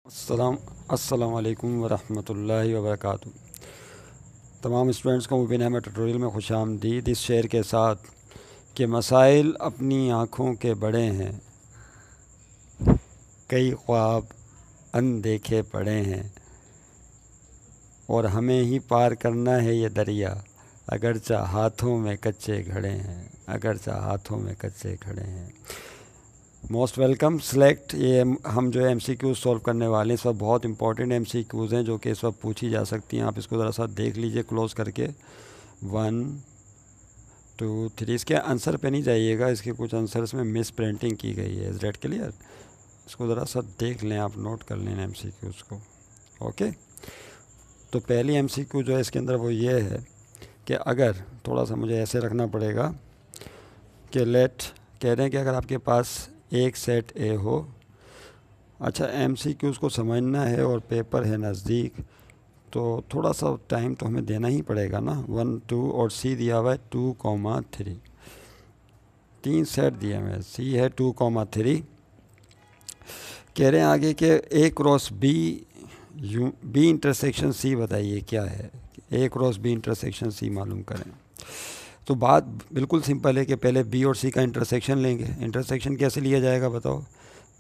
अस्सलाम वालेकुम वरहमतुल्लाहि वबरकातुहू। तमाम स्टूडेंट्स को मुबीन अहमद ट्यूटोरियल में खुशामदीद। इस शेर के साथ कि मसाइल अपनी आँखों के बड़े हैं, कई ख्वाब अनदेखे पड़े हैं, और हमें ही पार करना है ये दरिया, अगरचा हाथों में कच्चे घड़े हैं, अगरचा हाथों में कच्चे घड़े हैं। Most welcome. सेलेक्ट ये हम जो है MCQ सॉल्व करने वाले हैं। इस वक्त बहुत इंपॉर्टेंट MCQs हैं जो कि इस वक्त पूछी जा सकती हैं। आप इसको ज़रा सा देख लीजिए क्लोज़ करके। 1 2 3 इसके आंसर पे नहीं जाइएगा, इसके कुछ आंसर्स में मिस प्रिंटिंग की गई है। Is that clear? इसको ज़रा सा देख लें, आप नोट कर लें MCQs को। ओके, तो पहली MCQ जो है इसके अंदर वो ये है कि अगर थोड़ा सा मुझे ऐसे रखना पड़ेगा कि कह रहे हैं कि अगर आपके पास एक सेट ए हो। अच्छा, MCQs को समझना है और पेपर है नज़दीक, तो थोड़ा सा टाइम तो हमें देना ही पड़ेगा ना। 1 2 और C दिया हुआ है 2,3, 3 सेट दिए हुए। C है 2,3। कह रहे हैं आगे कि A cross B intersection C बताइए क्या है। A cross B intersection C मालूम करें। तो बात बिल्कुल सिंपल है कि पहले B और C का इंटरसेक्शन लेंगे। इंटरसेक्शन कैसे लिया जाएगा बताओ?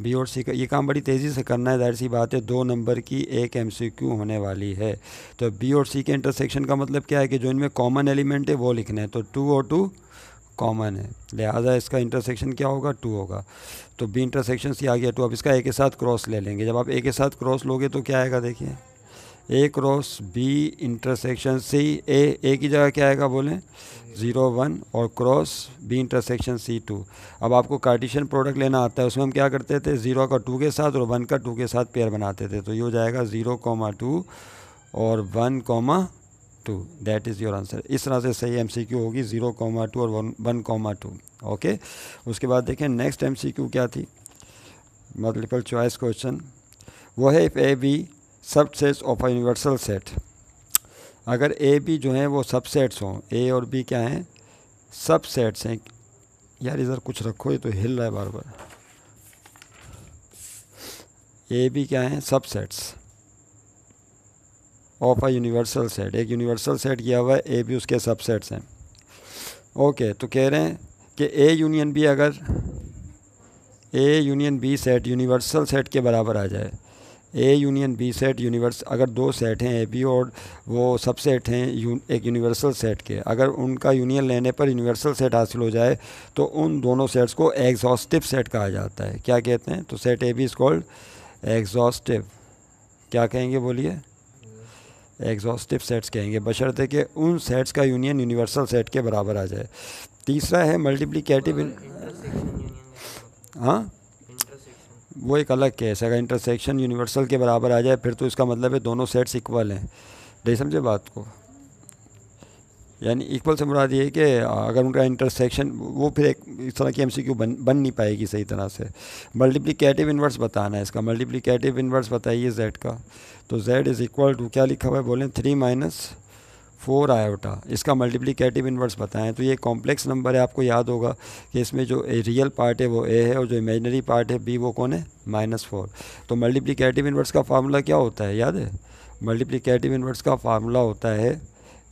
B और C का ये काम बड़ी तेज़ी से करना है, जाहिर सी बात है। 2 नंबर की एक MCQ होने वाली है। तो B और C के इंटरसेक्शन का मतलब क्या है कि जो इनमें कॉमन एलिमेंट है वो लिखना है। तो 2 और 2 कॉमन है, लिहाजा इसका इंटरसेक्शन क्या होगा? 2 होगा। तो B इंटरसेक्शन C आ गया 2। अब इसका A के साथ क्रॉस ले लेंगे। जब आप A के साथ क्रॉस लोगे तो क्या आएगा? देखिए, A cross B intersection C। A की जगह क्या आएगा बोलें? 0 1, और क्रॉस B इंटरसेक्शन C 2। अब आपको कार्टेशियन प्रोडक्ट लेना आता है, उसमें हम क्या करते थे? 0 का 2 के साथ और 1 का 2 के साथ पेयर बनाते थे। तो ये हो जाएगा 0,2 और 1,2। That is your answer. इस तरह से सही MCQ होगी, 0,2 और 1,2। ओके, उसके बाद देखें नेक्स्ट MCQ क्या थी। मल्टीपल चॉइस क्वेश्चन वो है, if A B subsets of a universal set. अगर ए बी जो हैं वो सबसेट्स हों, ए और बी क्या हैं? सबसेट्स हैं। यार इधर कुछ रखो, ये तो हिल रहा है बार बार। ए बी क्या हैं? Subsets of a universal set. एक यूनिवर्सल सेट किया हुआ है, ए बी उसके सबसेट्स हैं। ओके, तो कह रहे हैं कि ए यूनियन बी, अगर A union B set universal set के बराबर आ जाए। A union B set universe, अगर 2 सेट हैं ए बी और वो सबसेट हैं एक यूनिवर्सल सेट के, अगर उनका यूनियन लेने पर यूनिवर्सल सेट हासिल हो जाए तो उन दोनों सेट्स को एग्जॉस्टिव सेट कहा जाता है। क्या कहते हैं? तो set A B is called exhaustive. क्या कहेंगे बोलिए? एग्जॉस्टिव सेट्स कहेंगे, बशर्ते कि उन सेट्स का यूनियन यूनिवर्सल सेट के बराबर आ जाए। तीसरा है मल्टीप्लिकेटिव। हाँ, वो एक अलग केस है। अगर इंटरसेक्शन यूनिवर्सल के बराबर आ जाए फिर तो इसका मतलब है दोनों सेट्स इक्वल हैं। नहीं समझे बात को? यानी इक्वल से मुराद ये है कि अगर उनका इंटरसेक्शन, वो फिर एक इस तरह की MCQ बन नहीं पाएगी सही तरह से। मल्टीप्लिकेटिव इन्वर्स बताना है इसका। मल्टीप्लिकेटिव इन्वर्स बताइए Z का। तो Z इज़ इक्वल टू क्या लिखा हुआ है बोलें? 3 - 4 आयोटा। इसका मल्टीप्लिकेटिव इन्वर्स बताएं। तो ये कॉम्प्लेक्स नंबर है, आपको याद होगा कि इसमें जो रियल पार्ट है वो A है और जो इमेजनरी पार्ट है B वो कौन है? -4। तो मल्टीप्लिकेटिव इन्वर्स का फार्मूला क्या होता है याद है? मल्टीप्लिकेटिव इन्वर्स का फार्मूला होता है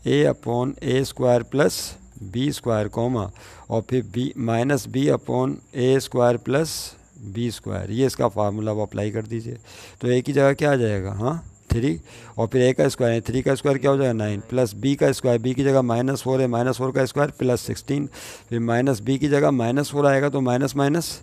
A/A² प्लस B² कॉमा, और फिर B-B/A² प्लस B²। ये इसका फार्मूला वो अप्लाई कर दीजिए। तो A की जगह क्या आ जाएगा? हाँ 3, और फिर A का स्क्वायर है, 3 का स्क्वायर क्या हो जाएगा? 9, प्लस B का स्क्वायर, B की जगह -4 है, -4 का स्क्वायर प्लस 16, फिर माइनस B की जगह -4 आएगा तो माइनस माइनस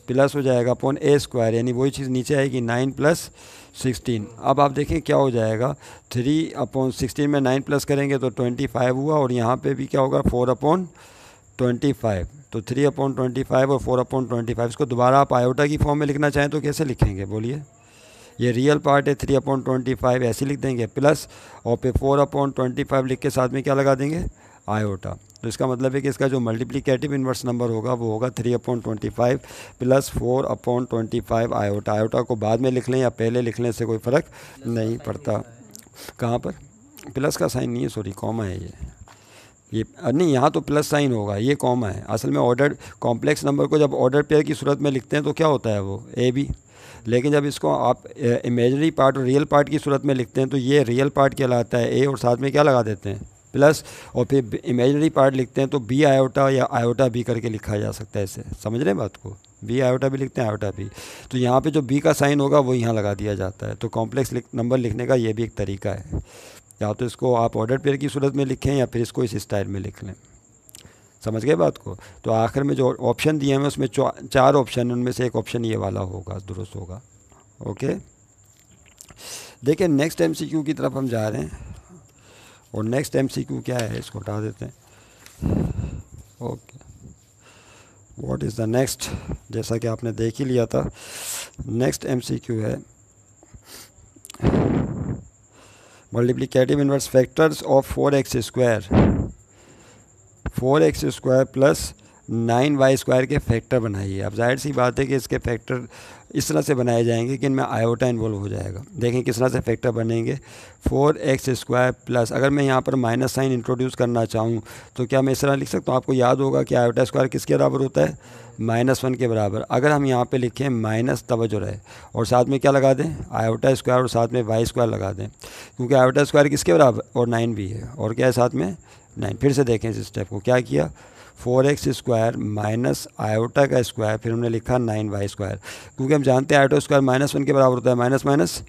प्लस हो जाएगा अपॉन A², यानी वही चीज़ नीचे आएगी 9 + 16। अब आप देखें क्या हो जाएगा, 3/16 में 9 प्लस करेंगे तो 25 हुआ, और यहाँ पे भी क्या होगा? 4/25। तो 3/25 और 4/25। इसको दोबारा आप आयोटा की फॉर्म में लिखना चाहें तो कैसे लिखेंगे बोलिए? ये रियल पार्ट है 3/25, ऐसे लिख देंगे, प्लस और फिर 4/25 लिख के साथ में क्या लगा देंगे? आयोटा। तो इसका मतलब है कि इसका जो मल्टीप्लिकेटिव इन्वर्स नंबर होगा वो होगा 3/25 प्लस 4/25 आयोटा। आयोटा को बाद में लिख लें या पहले लिख लें, से कोई फ़र्क नहीं पड़ता। कहाँ पर? प्लस का साइन नहीं है, सॉरी, कॉमा है ये नहीं, यहाँ तो प्लस साइन होगा, ये कॉमा है। असल में ऑर्डर कॉम्प्लेक्स नंबर को जब ऑर्डर पेयर की सूरत में लिखते हैं तो क्या होता है? वो ए बी। लेकिन जब इसको आप इमेजिनरी पार्ट और रियल पार्ट की सूरत में लिखते हैं तो ये रियल पार्ट कहलाता है ए, और साथ में क्या लगा देते हैं प्लस, और फिर इमेजिनरी पार्ट लिखते हैं तो बी आयोटा या आयोटा बी करके लिखा जा सकता है। इसे समझ रहे हैं बात को, बी आयोटा भी लिखते हैं आयोटा बी। तो यहाँ पे जो बी का साइन होगा वो यहाँ लगा दिया जाता है। तो कॉम्प्लेक्स नंबर लिखने का ये भी एक तरीका है, या तो इसको आप ऑर्डर पेयर की सूरत में लिखें या फिर इसको इस स्टाइल में लिख लें। समझ गए बात को। तो आखिर में जो ऑप्शन दिए हैं उसमें 4 ऑप्शन, उनमें से एक ऑप्शन ये वाला होगा, दुरुस्त होगा। ओके, देखिए नेक्स्ट एमसीक्यू की तरफ हम जा रहे हैं, और नेक्स्ट एमसीक्यू क्या है, इसको हटा देते हैं। Okay, what is the next, जैसा कि आपने देख ही लिया था, नेक्स्ट एमसीक्यू है multiplicative inverse factors of 4x square, 4x square plus 9y² के फैक्टर बनाइए। अब जाहिर सी बात है कि इसके फैक्टर इस तरह से बनाए जाएंगे कि इनमें आयोटा इन्वॉल्व हो जाएगा। देखें किस तरह से फैक्टर बनेंगे। 4x स्क्वायर प्लस, अगर मैं यहाँ पर माइनस साइन इंट्रोड्यूस करना चाहूँ तो क्या मैं इस तरह लिख सकता हूँ। आपको याद होगा कि आयोटा स्क्वायर किसके बराबर होता है, -1 के बराबर। अगर हम यहाँ पे लिखें माइनस, तवज्जो रहे, और साथ में क्या लगा दें, आयोटा स्क्वायर, और साथ में y² लगा दें, क्योंकि आयोटा स्क्वायर किसके बराबर, और 9 भी है, और क्या है साथ में 9। फिर से देखें इस स्टेप को, क्या किया, 4x स्क्वायर माइनस आयोटा का स्क्वायर, फिर हमने लिखा 9y², क्योंकि हम जानते हैं आयोटा स्क्वायर -1 के बराबर होता है, माइनस माइनस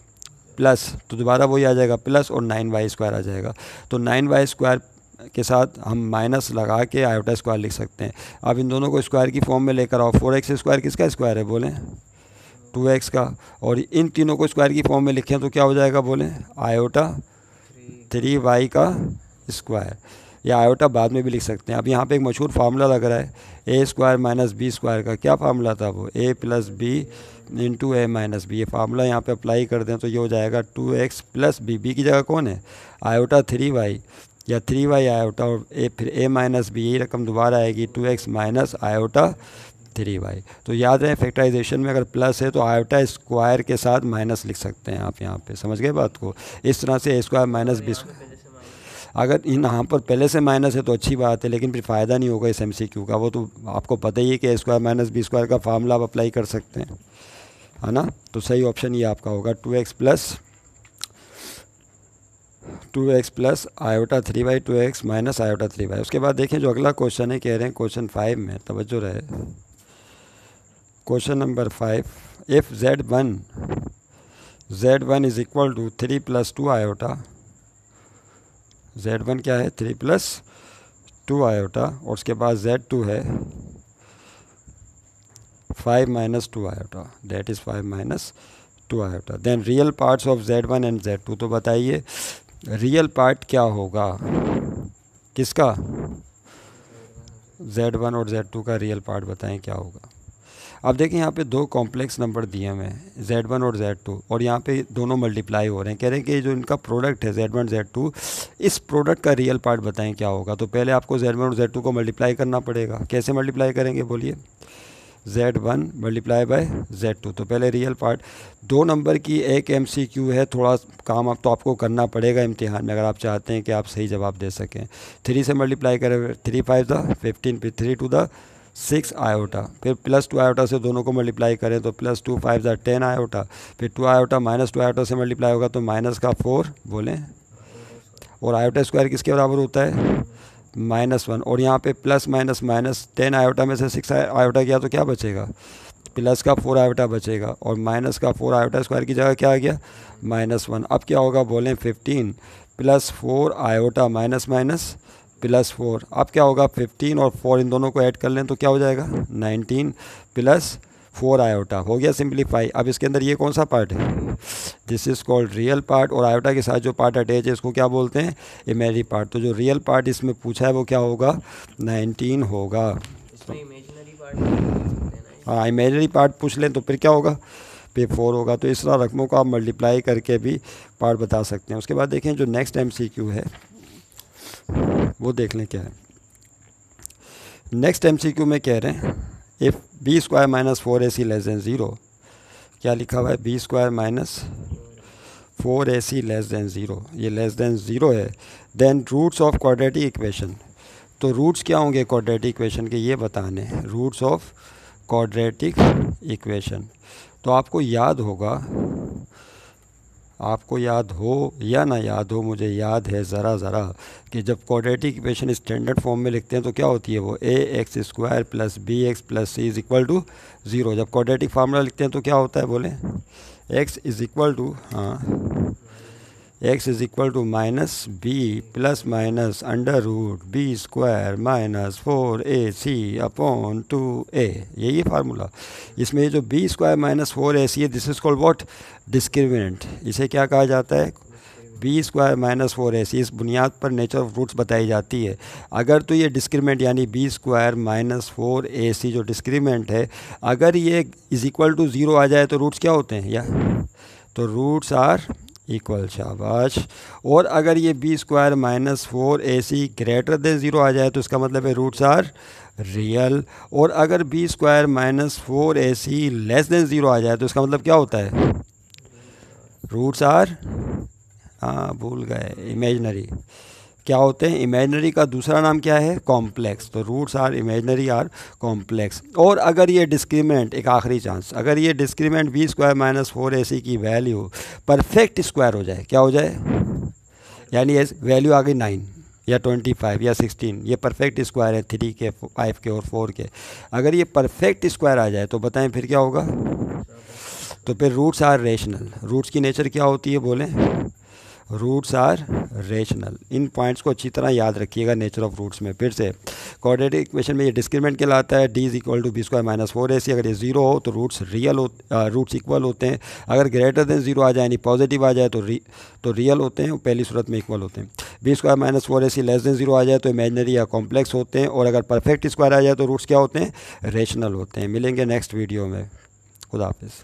प्लस, तो दोबारा वही आ जाएगा प्लस, और 9y² आ जाएगा। तो 9y² के साथ हम माइनस लगा के आयोटा स्क्वायर लिख सकते हैं। अब इन दोनों को स्क्वायर की फॉर्म में लेकर आओ। 4x स्क्वायर किसका स्क्वायर है, बोलें 2x का, और इन तीनों को स्क्वायर की फॉर्म में लिखें तो क्या हो जाएगा, बोलें आयोटा 3y का स्क्वायर, या आयोटा बाद में भी लिख सकते हैं। अब यहाँ पे एक मशहूर फार्मूला लग रहा है, a square minus B square का। क्या फार्मूला था वो, a plus B into A minus B. ये फार्मूला यहाँ पे अप्लाई कर दें तो ये हो जाएगा 2x प्लस बी, बी की जगह कौन है, आयोटा 3y, या 3y आयोटा, और a फिर a माइनस बी, यही रकम दोबारा आएगी 2x माइनस आयोटा 3y। तो याद रहे फैक्टराइजेशन में अगर प्लस है तो आयोटा स्क्वायर के साथ माइनस लिख सकते हैं आप यहाँ पे। समझ गए बात को। इस तरह से a स्क्वायर माइनस बी, अगर यहाँ पर पहले से माइनस है तो अच्छी बात है, लेकिन फिर फ़ायदा नहीं होगा इस एमसीक्यू का। वो तो आपको पता ही है कि a square minus B square का फार्मूला आप अप्लाई कर सकते हैं, है ना। तो सही ऑप्शन ये आपका होगा 2x plus iota 3y, 2x minus iota 3y। उसके बाद देखें जो अगला क्वेश्चन है, कह रहे हैं क्वेश्चन 5 में, तवज्जो रहे, question number 5, if z1 is equal to 3 + 2 iota, z1 क्या है 3 + 2 आयोटा, और उसके बाद z2 है 5 - 2 iota, that is 5 - 2 iota. Then real parts of z1 and z2। तो बताइए रियल पार्ट क्या होगा, किसका, z1 और z2 का रियल पार्ट बताएं क्या होगा। अब देखिए यहाँ पे 2 कॉम्प्लेक्स नंबर दिए हुए हैं z1 और z2, और यहाँ पे दोनों मल्टीप्लाई हो रहे हैं। कह रहे हैं कि जो इनका प्रोडक्ट है z1 z2, इस प्रोडक्ट का रियल पार्ट बताएं क्या होगा। तो पहले आपको z1 और z2 को मल्टीप्लाई करना पड़ेगा। कैसे मल्टीप्लाई करेंगे बोलिए, z1 मल्टीप्लाई बाय z2। तो पहले रियल पार्ट, 2 नंबर की एक MCQ है, थोड़ा काम अब तो आपको करना पड़ेगा इम्तिहान में अगर आप चाहते हैं कि आप सही जवाब दे सकें। 3 से मल्टीप्लाई करें, 3 × 5 = 15, फिर 3 × 2 = 6 आयोटा, फिर +2 आयोटा से दोनों को मल्टीप्लाई करें तो +2 × 5 = 10 आयोटा, फिर 2 आयोटा -2 आयोटा से मल्टीप्लाई होगा तो -4 बोलें, और आयोटा स्क्वायर किसके बराबर होता है, -1, और यहाँ पे प्लस माइनस माइनस 10 आयोटा में से 6 आयोटा किया तो क्या बचेगा, +4 आयोटा बचेगा, और -4 आयोटा स्क्वायर की जगह क्या आ गया, -1। अब क्या होगा बोलें, 15 + 4 आयोटा माइनस +4। अब क्या होगा, 15 और 4 इन दोनों को ऐड कर लें तो क्या हो जाएगा, 19 + 4 आयोटा। हो गया सिंप्लीफाई। अब इसके अंदर ये कौन सा पार्ट है, this is called real part, और आयोटा के साथ जो पार्ट अटैच है इसको क्या बोलते हैं, इमेजिनरी पार्ट। तो जो रियल पार्ट इसमें पूछा है वो क्या होगा, 19 होगा। हाँ, इमेजिनरी पार्ट पूछ लें तो फिर क्या होगा, फिर 4 होगा। तो इस तरह रकमों को आप मल्टीप्लाई करके भी पार्ट बता सकते हैं। उसके बाद देखें जो नेक्स्ट MCQ है वो देख लें क्या है। नेक्स्ट MCQ में कह रहे हैं इफ़ b² - 4ac < 0, क्या लिखा हुआ है, b² - 4ac < 0, ये <0 है, then roots of quadratic equation. तो रूट्स क्या होंगे क्वाड्रेटिक इक्वेशन के, ये बताने हैं, रूट्स ऑफ क्वाड्रेटिक इक्वेशन। तो आपको याद होगा, आपको याद हो या ना याद हो, मुझे याद है ज़रा कि जब क्वाड्रेटिक इक्वेशन स्टैंडर्ड फॉर्म में लिखते हैं तो क्या होती है वो, a x square plus b x plus c is equal to 0। जब क्वाड्रेटिक फार्मूला लिखते हैं तो क्या होता है बोले, एक्स इज़ इक्वल टू, हाँ, X is equal to minus B plus minus under root B square minus 4ac upon 2a, यही है फार्मूला। इसमें ये जो बी स्क्वायर माइनस 4ac है, this is called what, discriminant. इसे क्या कहा जाता है, बी स्क्वायर माइनस 4ac। इस बुनियाद पर नेचर ऑफ रूट्स बताई जाती है। अगर तो ये डिस्क्रिमिनेंट यानी बी स्क्वायर माइनस 4ac जो डिस्क्रिमिनेंट है, अगर ये इज़ इक्वल टू 0 आ जाए तो रूट्स क्या होते हैं, या तो रूट्स आर इक्वल, शाबाश। और अगर ये B square minus 4ac greater than 0 आ जाए तो इसका मतलब है रूट्स आर रियल। और अगर B square minus 4ac less than 0 आ जाए तो इसका मतलब क्या होता है, रूट्स आर, हाँ भूल गए, इमेजनरी। क्या होते हैं, इमेजनरी का दूसरा नाम क्या है, कॉम्प्लेक्स। तो roots are imaginary are complex. और अगर ये डिस्क्रिमिनेंट, एक आखिरी चांस, अगर ये discriminant B square minus 4ac की वैल्यू परफेक्ट स्क्वायर हो जाए, क्या हो जाए, यानी वैल्यू आ गई 9 या 25 या 16, ये परफेक्ट स्क्वायर है 3 के 5 के और 4 के, अगर ये परफेक्ट स्क्वायर आ जाए तो बताएं फिर क्या होगा, तो फिर रूट्स आर रेशनल। रूट्स की नेचर क्या होती है बोलें, रूट्स आर रेशनल। इन पॉइंट्स को अच्छी तरह याद रखिएगा नेचर ऑफ रूट्स में। फिर से क्वाड्रेटिक इक्वेशन में ये डिस्क्रिमिनेंट कहलाता है, D is equal to B square minus 4ac। अगर ये 0 हो तो रूट्स रूट्स इक्वल होते हैं। अगर ग्रेटर देन 0 आ जाए यानी पॉजिटिव आ जाए तो रियल होते हैं, पहली सूरत में इक्वल होते हैं। B square minus 4ac less than 0 आ जाए तो इमेजनरी या कॉम्प्लेक्स होते हैं। और अगर परफेक्ट स्क्वायर आ जाए तो रूट्स क्या होते हैं, रेशनल होते हैं। मिलेंगे नेक्स्ट वीडियो में, खुदा हाफिज़।